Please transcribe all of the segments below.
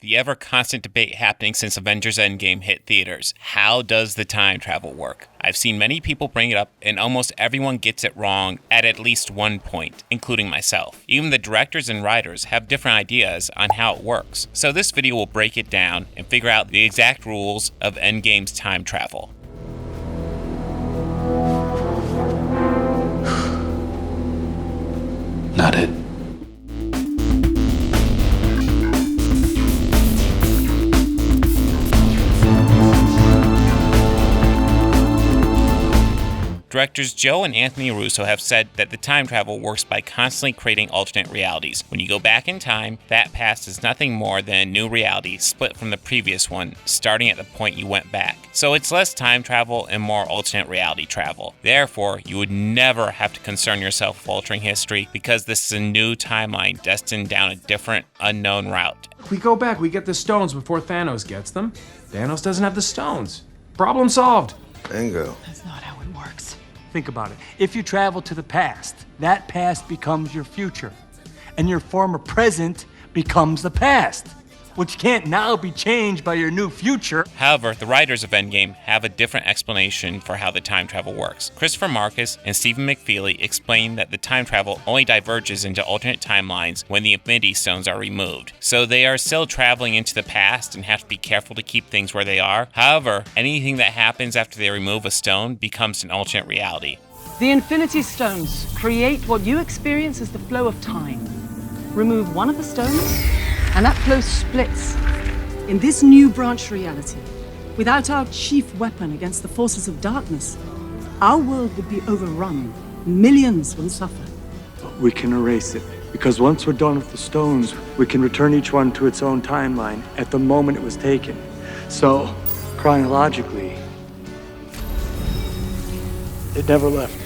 The ever-constant debate happening since Avengers Endgame hit theaters. How does the time travel work? I've seen many people bring it up, and almost everyone gets it wrong at least one point, including myself. Even the directors and writers have different ideas on how it works. So this video will break it down and figure out the exact rules of Endgame's time travel. Not it. Directors Joe and Anthony Russo have said that the time travel works by constantly creating alternate realities. When you go back in time, that past is nothing more than a new reality split from the previous one, starting at the point you went back. So it's less time travel and more alternate reality travel. Therefore, you would never have to concern yourself with altering history because this is a new timeline destined down a different, unknown route. If we go back, we get the stones before Thanos gets them. Thanos doesn't have the stones. Problem solved. Bingo. That's not how it works. Think about it. If you travel to the past, that past becomes your future. And your former present becomes the past, which can't now be changed by your new future. However, the writers of Endgame have a different explanation for how the time travel works. Christopher Markus and Stephen McFeely explain that the time travel only diverges into alternate timelines when the Infinity Stones are removed. So they are still traveling into the past and have to be careful to keep things where they are. However, anything that happens after they remove a stone becomes an alternate reality. The Infinity Stones create what you experience as the flow of time. Remove one of the stones, and that flow splits. In this new branch reality, without our chief weapon against the forces of darkness, our world would be overrun. Millions will suffer. But we can erase it, because once we're done with the stones, we can return each one to its own timeline at the moment it was taken. So, chronologically, it never left.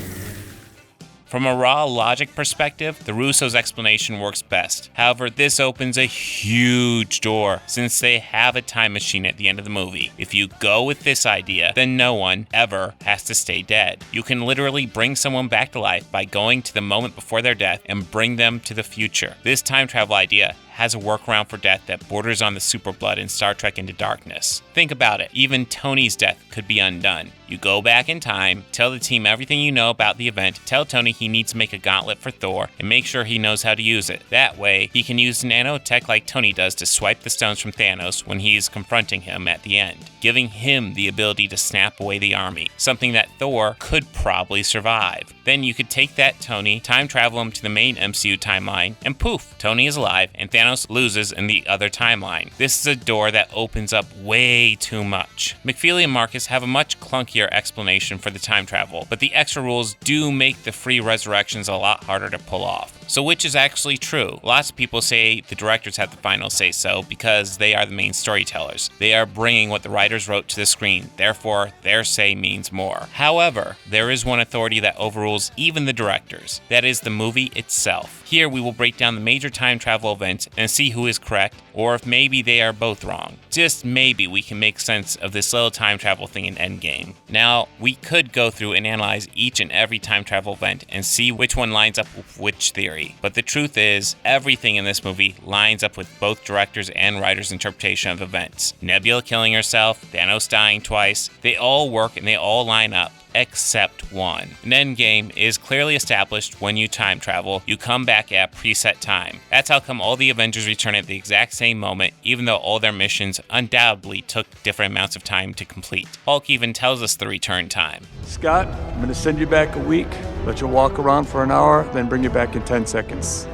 From a raw logic perspective, the Russo's explanation works best. However, this opens a huge door since they have a time machine at the end of the movie. If you go with this idea, then no one ever has to stay dead. You can literally bring someone back to life by going to the moment before their death and bring them to the future. This time travel idea has a workaround for death that borders on the superblood in Star Trek Into Darkness. Think about it, even Tony's death could be undone. You go back in time, tell the team everything you know about the event, tell Tony he needs to make a gauntlet for Thor, and make sure he knows how to use it. That way, he can use nanotech like Tony does to swipe the stones from Thanos when he is confronting him at the end, giving him the ability to snap away the army, something that Thor could probably survive. Then you could take that Tony, time travel him to the main MCU timeline, and poof, Tony is alive, and Thanos loses in the other timeline. This is a door that opens up way too much. McFeely and Markus have a much clunkier explanation for the time travel, but the extra rules do make the free resurrections a lot harder to pull off. So which is actually true? Lots of people say the directors have the final say so because they are the main storytellers. They are bringing what the writers wrote to the screen, therefore their say means more. However, there is one authority that overrules even the directors. That is the movie itself. Here we will break down the major time travel events and see who is correct, or if maybe they are both wrong. Just maybe we can make sense of this little time travel thing in Endgame. Now, we could go through and analyze each and every time travel event and see which one lines up with which theory. But the truth is, everything in this movie lines up with both directors' and writers' interpretation of events. Nebula killing herself, Thanos dying twice, they all work and they all line up. Except one. An Endgame is clearly established when you time travel, you come back at preset time. That's how come all the Avengers return at the exact same moment, even though all their missions undoubtedly took different amounts of time to complete. Hulk even tells us the return time. Scott, I'm gonna send you back a week, let you walk around for an hour, then bring you back in 10 seconds.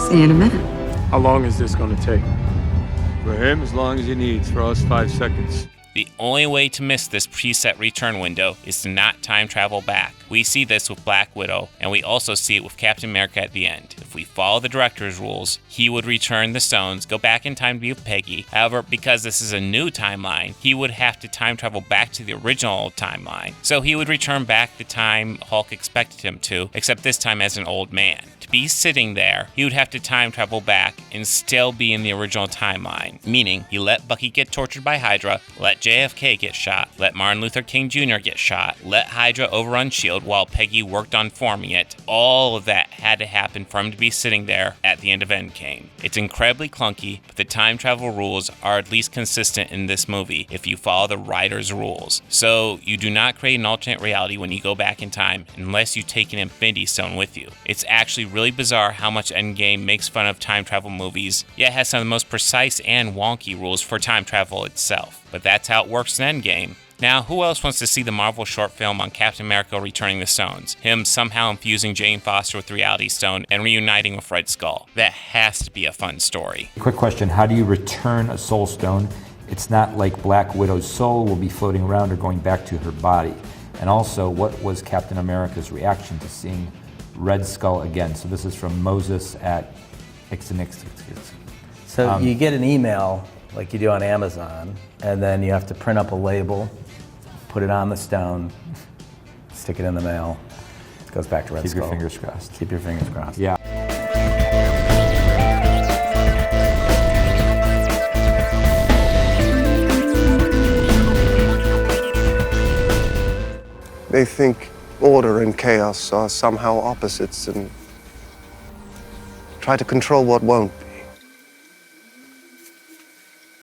See you in a minute. How long is this gonna take? For him, as long as he needs. For us, 5 seconds. The only way to miss this preset return window is to not time travel back. We see this with Black Widow, and we also see it with Captain America at the end. If we follow the director's rules, he would return the stones, go back in time to be with Peggy. However, because this is a new timeline, he would have to time travel back to the original timeline. So he would return back the time Hulk expected him to, except this time as an old man. To be sitting there, he would have to time travel back and still be in the original timeline, meaning he let Bucky get tortured by Hydra, let JFK get shot, let Martin Luther King Jr. get shot, let Hydra overrun S.H.I.E.L.D. while Peggy worked on forming it. All of that had to happen for him to be sitting there at the end of Endgame. It's incredibly clunky, but the time travel rules are at least consistent in this movie if you follow the writer's rules. So you do not create an alternate reality when you go back in time unless you take an Infinity Stone with you. It's actually really bizarre how much Endgame makes fun of time travel movies, yet has some of the most precise and wonky rules for time travel itself. But that's how it works in Endgame. Now, who else wants to see the Marvel short film on Captain America returning the stones? Him somehow infusing Jane Foster with the Reality Stone and reuniting with Red Skull. That has to be a fun story. Quick question, how do you return a soul stone? It's not like Black Widow's soul will be floating around or going back to her body. And also, what was Captain America's reaction to seeing Red Skull again? So this is from Moses at Ixenix. So you get an email like you do on Amazon, and then you have to print up a label, put it on the stone, stick it in the mail. It goes back to Red Skull. Keep your fingers crossed. Keep your fingers crossed. Yeah. They think order and chaos are somehow opposites and try to control what won't be.